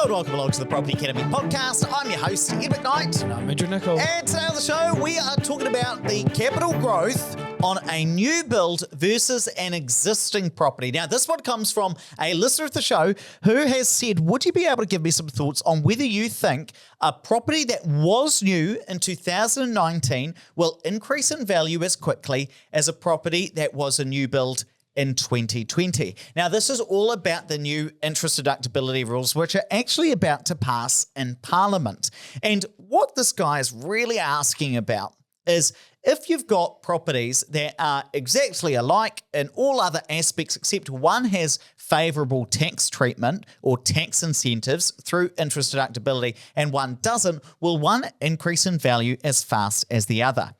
and welcome along to the Property Academy podcast. I'm your host, Ed McKnight. And I'm Andrew Nicol. And today on the show, we are talking about the capital growth on a new build versus an existing property. Now, this one comes from a listener of the show who has said, would you be able to give me some thoughts on whether you think a property that was new in 2019 will increase in value as quickly as a property that was a new build in 2020. Now, this is all about the new interest deductibility rules, which are actually about to pass in Parliament. And what this guy is really asking about is if you've got properties that are exactly alike in all other aspects, except one has favourable tax treatment or tax incentives through interest deductibility and one doesn't, will one increase in value as fast as the other?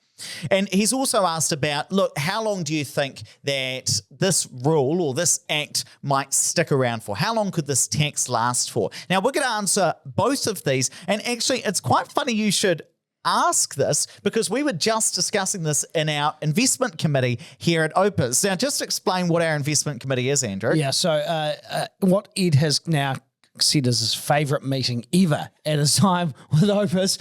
And he's also asked about, look, how long do you think that this rule or this act might stick around for? How long could this tax last for? Now, we're going to answer both of these. And actually, it's quite funny you should ask this because we were just discussing this in our investment committee here at Opes. Now, just explain what our investment committee is, Andrew. Yeah, so what Ed has now said is his favourite meeting ever at his time with Opes.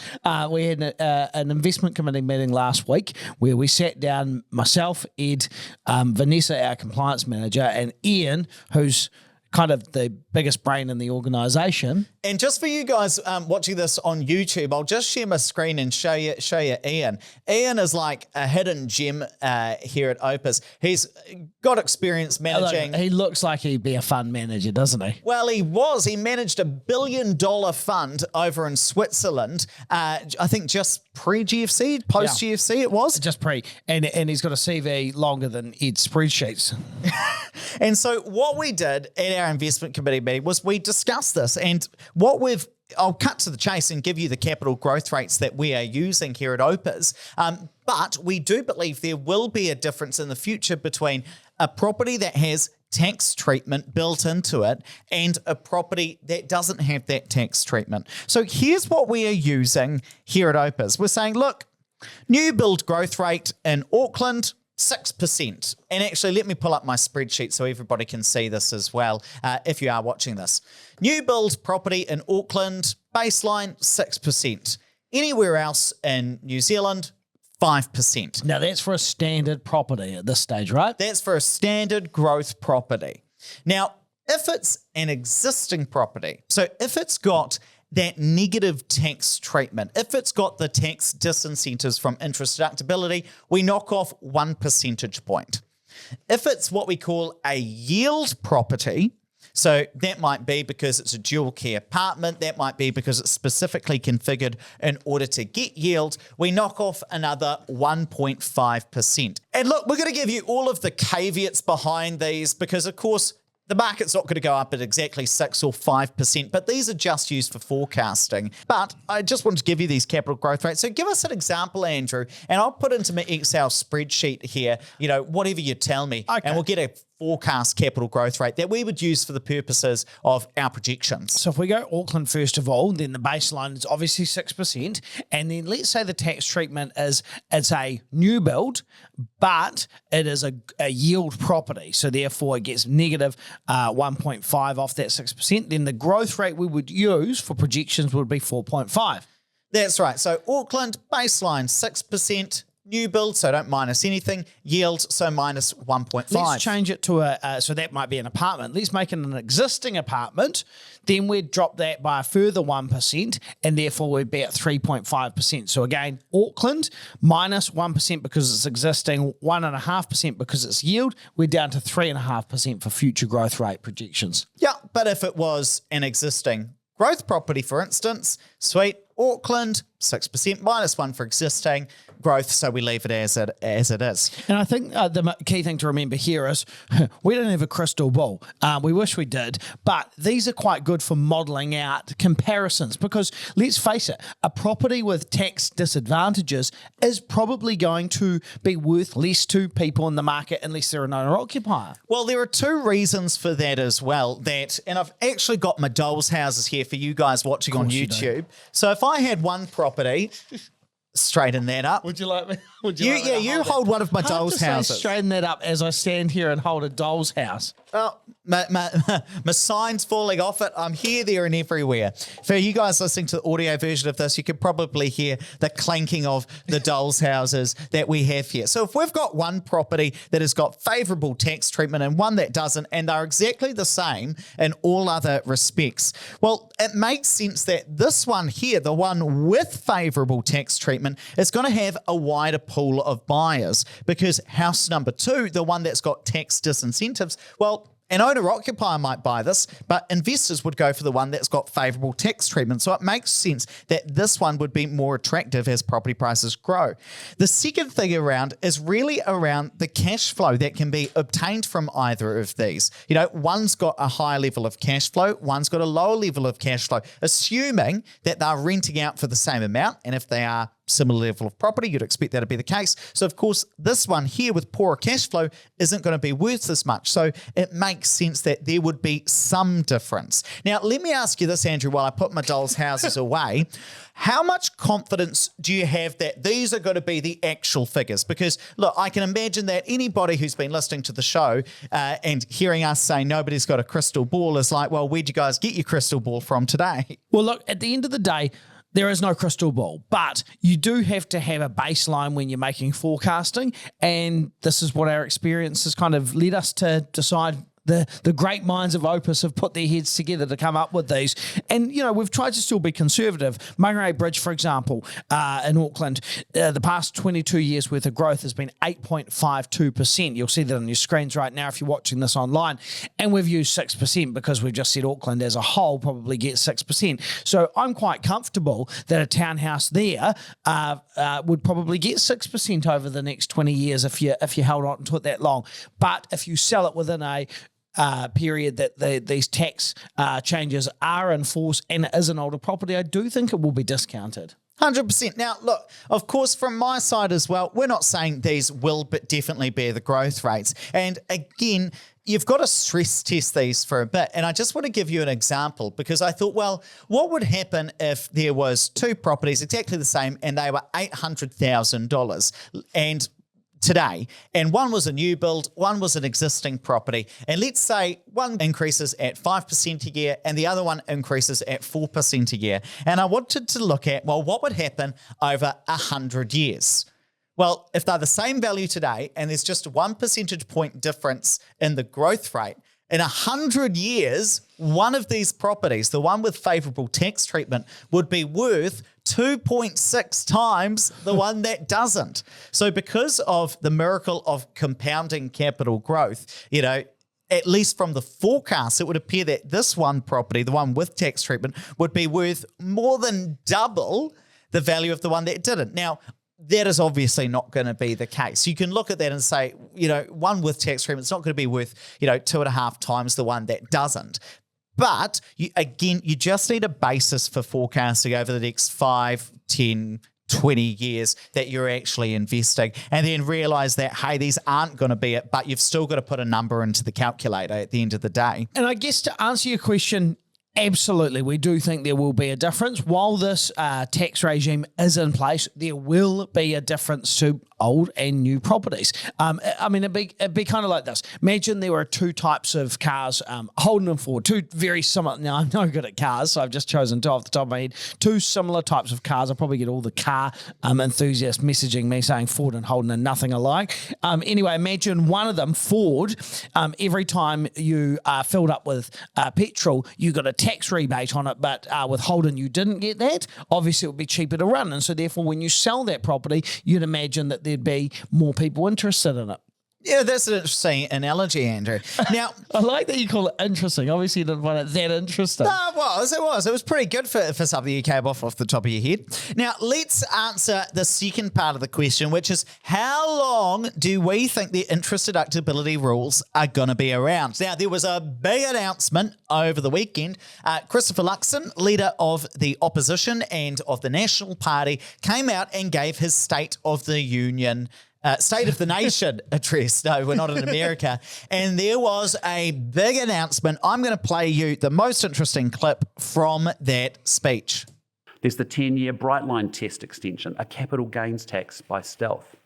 We had an investment committee meeting last week where we sat down, myself, Ed, Vanessa, our compliance manager, and Ian, who's kind of the biggest brain in the organisation. And just for you guys watching this on YouTube, I'll just share my screen and show you Ian. Ian is like a hidden gem here at Opes. He's got experience managing. Look, he looks like he'd be a fund manager, doesn't he? Well, he was. He managed $1 billion fund over in Switzerland. I think just pre-GFC, post-GFC it was. Just pre. And he's got a CV longer than Ed's spreadsheets. And so what we did at our investment committee meeting was we discussed this, and I'll cut to the chase and give you the capital growth rates that we are using here at Opes. But we do believe there will be a difference in the future between a property that has tax treatment built into it and a property that doesn't have that tax treatment. So here's what we are using here at Opes. We're saying, look, new build growth rate in Auckland, 6%. And actually, let me pull up my spreadsheet so everybody can see this as well if you are watching this. New build property in Auckland, baseline 6%. Anywhere else in New Zealand, 5%. Now, that's for a standard property at this stage, right? That's for a standard growth property. Now, if it's an existing property, so if it's got that negative tax treatment, if it's got the tax disincentives from interest deductibility, we knock off 1 percentage point. If it's what we call a yield property, so that might be because it's a dual key apartment, that might be because it's specifically configured in order to get yield, we knock off another 1.5%. And look, we're going to give you all of the caveats behind these because, of course, the market's not going to go up at exactly 6 or 5%, but these are just used for forecasting. But I just wanted to give you these capital growth rates. So give us an example, Andrew, and I'll put into my Excel spreadsheet here, whatever you tell me, okay, and we'll get a forecast capital growth rate that we would use for the purposes of our projections. So if we go Auckland first of all, then the baseline is obviously 6%. And then let's say the tax treatment is it's a new build, but it is a yield property. So therefore it gets negative 1.5 off that 6%. Then the growth rate we would use for projections would be 4.5. That's right. So Auckland baseline 6%. New build, so don't minus anything. Yield, so minus 1.5. Let's change it to so that might be an apartment. Let's make it an existing apartment. Then we'd drop that by a further 1%, and therefore we'd be at 3.5%. So again, Auckland, minus 1% because it's existing, 1.5% because it's yield. We're down to 3.5% for future growth rate projections. Yeah, but if it was an existing growth property, for instance, sweet, Auckland, 6% minus 1 for existing growth, so we leave it as it is. And I think the key thing to remember here is we don't have a crystal ball. We wish we did, but these are quite good for modelling out comparisons because let's face it, a property with tax disadvantages is probably going to be worth less to people in the market unless they're an owner-occupier. Well, there are two reasons for that as well. And I've actually got my doll's houses here for you guys watching on YouTube. So if I had one property straighten that up. Would you like me? Would You, like me to you it? hold one of my Hard doll's to say houses. straighten that up as I stand here and hold a doll's house. Oh, my sign's falling off it. I'm here, there, and everywhere. For you guys listening to the audio version of this, you could probably hear the clanking of the doll's houses that we have here. So if we've got one property that has got favourable tax treatment and one that doesn't, and they're exactly the same in all other respects, well, it makes sense that this one here, the one with favourable tax treatment, is going to have a wider pool of buyers, because house number 2, the one that's got tax disincentives, well, an owner-occupier might buy this, but investors would go for the one that's got favourable tax treatment. So it makes sense that this one would be more attractive as property prices grow. The second thing around is really around the cash flow that can be obtained from either of these. You know, one's got a higher level of cash flow, one's got a lower level of cash flow, assuming that they're renting out for the same amount. And if they are similar level of property, you'd expect that to be the case. So of course, this one here with poorer cash flow isn't going to be worth as much. So it makes sense that there would be some difference. Now, let me ask you this, Andrew, while I put my doll's houses away. How much confidence do you have that these are going to be the actual figures? Because, look, I can imagine that anybody who's been listening to the show and hearing us say nobody's got a crystal ball is like, well, where'd you guys get your crystal ball from today? Well, look, at the end of the day, there is no crystal ball, but you do have to have a baseline when you're making forecasting, and this is what our experience has kind of led us to decide. The great minds of Opes have put their heads together to come up with these. And, you know, we've tried to still be conservative. Murray Bridge, for example, in Auckland, the past 22 years worth of growth has been 8.52%. You'll see that on your screens right now if you're watching this online. And we've used 6% because we've just said Auckland as a whole probably gets 6%. So I'm quite comfortable that a townhouse there would probably get 6% over the next 20 years if you held on to it that long. But if you sell it within a period that these tax changes are in force and it is an older property, I do think it will be discounted. 100%. Now, look, of course, from my side as well, we're not saying these will definitely bear the growth rates. And again, you've got to stress test these for a bit. And I just want to give you an example because I thought, well, what would happen if there was 2 properties exactly the same and they were $800,000 and today, and one was a new build, one was an existing property, and let's say one increases at 5% a year and the other one increases at 4% a year. And I wanted to look at, well, what would happen over 100 years? Well, if they're the same value today and there's just 1 percentage point difference in the growth rate, in 100 years, one of these properties, the one with favourable tax treatment, would be worth 2.6 times the one that doesn't. So because of the miracle of compounding capital growth, you know, at least from the forecast, it would appear that this one property, the one with tax treatment, would be worth more than double the value of the one that didn't. Now, that is obviously not going to be the case. You can look at that and say, you know, one with tax treatment is not going to be worth, you know, 2.5 times the one that doesn't. But you just need a basis for forecasting over the next 5, 10, 20 years that you're actually investing, and then realize that, hey, these aren't going to be it, but you've still got to put a number into the calculator at the end of the day. And I guess to answer your question, absolutely, we do think there will be a difference. While this tax regime is in place, there will be a difference to old and new properties. I mean, it'd be kind of like this. Imagine there were 2 types of cars, Holden and Ford, 2 very similar. Now, I'm no good at cars, so I've just chosen 2 off the top of my head. 2 similar types of cars. I'll probably get all the car enthusiasts messaging me saying Ford and Holden are nothing alike. Anyway, imagine one of them, Ford, every time you filled up with petrol, you got a tax rebate on it, but with Holden, you didn't get that. Obviously, it would be cheaper to run. And so therefore, when you sell that property, you'd imagine that there'd be more people interested in it. Yeah, that's an interesting analogy, Andrew. Now, I like that you call it interesting. Obviously, you didn't find it that interesting. No, it was. It was pretty good for something you came off the top of your head. Now, let's answer the second part of the question, which is how long do we think the interest deductibility rules are going to be around? Now, there was a big announcement over the weekend. Christopher Luxon, leader of the opposition and of the National Party, came out and gave his State of the Union State of the Nation address. No, we're not in America. And there was a big announcement. I'm going to play you the most interesting clip from that speech. There's the 10-year bright line test extension, a capital gains tax by stealth.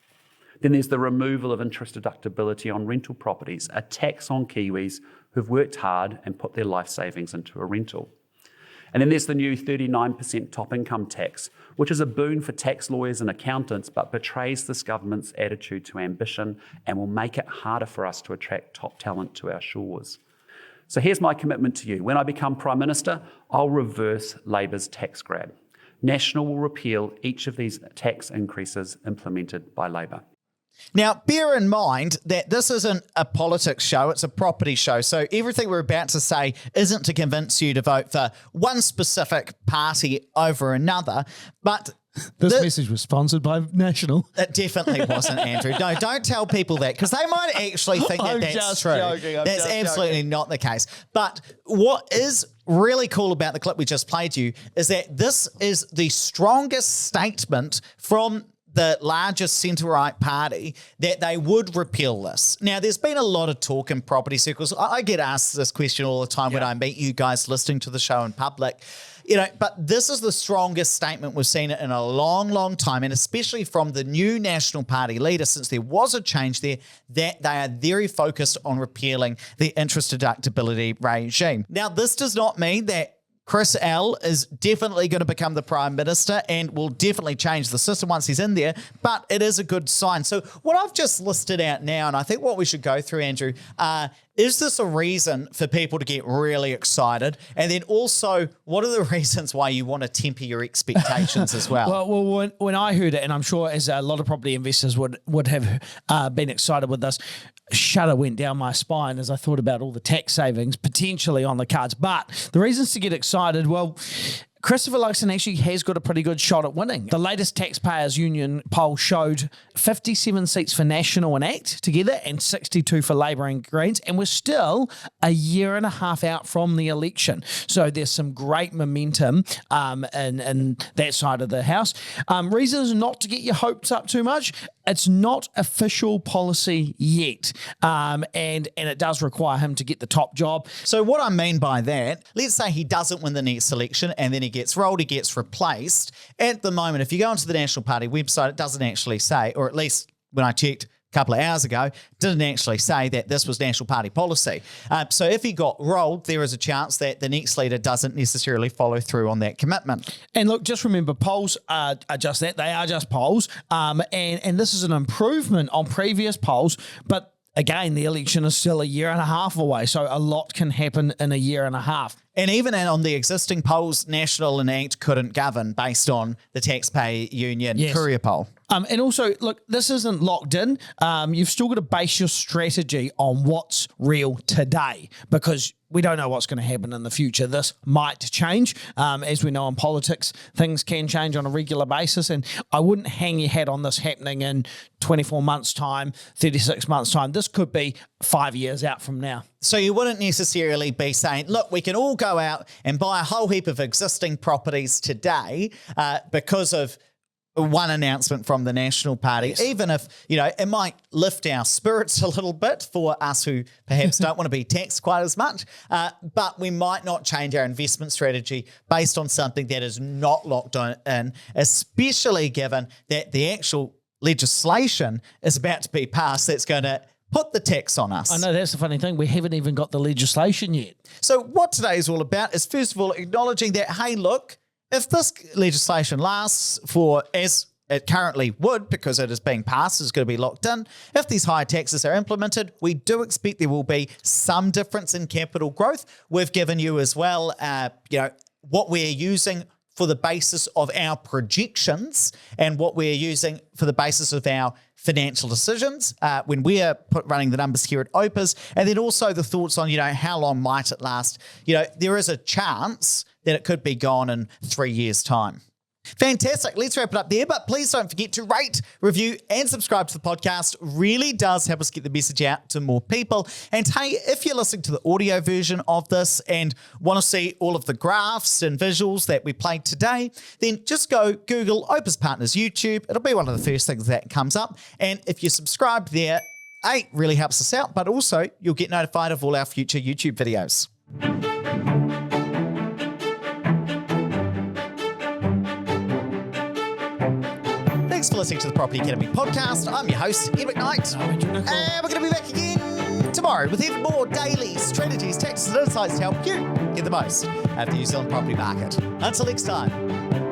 Then there's the removal of interest deductibility on rental properties, a tax on kiwis who've worked hard and put their life savings into a rental. And then there's the new 39% top income tax, which is a boon for tax lawyers and accountants, but betrays this government's attitude to ambition and will make it harder for us to attract top talent to our shores. So here's my commitment to you. When I become Prime Minister, I'll reverse Labour's tax grab. National will repeal each of these tax increases implemented by Labour. Now, bear in mind that this isn't a politics show, it's a property show. So everything we're about to say isn't to convince you to vote for one specific party over another, but this message was sponsored by National. It definitely wasn't, Andrew. No, don't tell people that, because they might actually think that that's true. That's absolutely not the case. But what is really cool about the clip we just played you is that this is the strongest statement from the largest centre-right party that they would repeal this. Now, there's been a lot of talk in property circles. I get asked this question all the time when I meet you guys listening to the show in public. But this is the strongest statement we've seen in a long, long time, and especially from the new National Party leader, since there was a change there, that they are very focused on repealing the interest deductibility regime. Now, this does not mean that Chris L is definitely going to become the Prime Minister and will definitely change the system once he's in there, but it is a good sign. So what I've just listed out now, and I think what we should go through, Andrew, is this a reason for people to get really excited? And then also, what are the reasons why you want to temper your expectations as well? Well, when I heard it, and I'm sure as a lot of property investors would have been excited with this, a shudder went down my spine as I thought about all the tax savings potentially on the cards. But the reasons to get excited, well, Christopher Luxon actually has got a pretty good shot at winning. The latest Taxpayers Union poll showed 57 seats for National and ACT together and 62 for Labor and Greens, and we're still a year and a half out from the election. So there's some great momentum in that side of the House. Reasons not to get your hopes up too much. It's not official policy yet, and it does require him to get the top job. So what I mean by that, let's say he doesn't win the next election and then he gets rolled, he gets replaced. At the moment, if you go onto the National Party website, it doesn't actually say, or at least when I checked a couple of hours ago, didn't actually say that this was National Party policy. So if he got rolled, there is a chance that the next leader doesn't necessarily follow through on that commitment. And look, just remember, polls are just that. They are just polls. And this is an improvement on previous polls, but again, the election is still a year and a half away, so a lot can happen in a year and a half. And even on the existing polls, National and ACT couldn't govern based on the Taxpayer Union Courier poll. And also, look, this isn't locked in. You've still got to base your strategy on what's real today, because we don't know what's going to happen in the future. This might change. As we know in politics, things can change on a regular basis. And I wouldn't hang your hat on this happening in 24 months' time, 36 months' time. This could be 5 years out from now. So you wouldn't necessarily be saying, look, we can all go out and buy a whole heap of existing properties today because of one announcement from the National Party, even if, it might lift our spirits a little bit for us who perhaps don't want to be taxed quite as much, but we might not change our investment strategy based on something that is not locked in, especially given that the actual legislation is about to be passed that's going to put the tax on us. I know, that's the funny thing. We haven't even got the legislation yet. So what today is all about is, first of all, acknowledging that, hey, look, if this legislation lasts for, as it currently would, because it is being passed, it's going to be locked in, if these higher taxes are implemented, we do expect there will be some difference in capital growth. We've given you as well, what we're using for the basis of our projections and what we're using for the basis of our financial decisions when we are running the numbers here at Opes, and then also the thoughts on, how long might it last. There is a chance that it could be gone in 3 years' time. Fantastic. Let's wrap it up there, but please don't forget to rate, review, and subscribe to the podcast. Really does help us get the message out to more people. And hey, if you're listening to the audio version of this and want to see all of the graphs and visuals that we played today, then just go Google Opes Partners YouTube. It'll be one of the first things that comes up. And if you're subscribed there, it really helps us out, but also you'll get notified of all our future YouTube videos. listening to the Property Academy podcast. I'm your host, Ed McKnight. And we're going to be back again tomorrow with even more daily strategies, tactics, and insights to help you get the most out of the New Zealand property market. Until next time.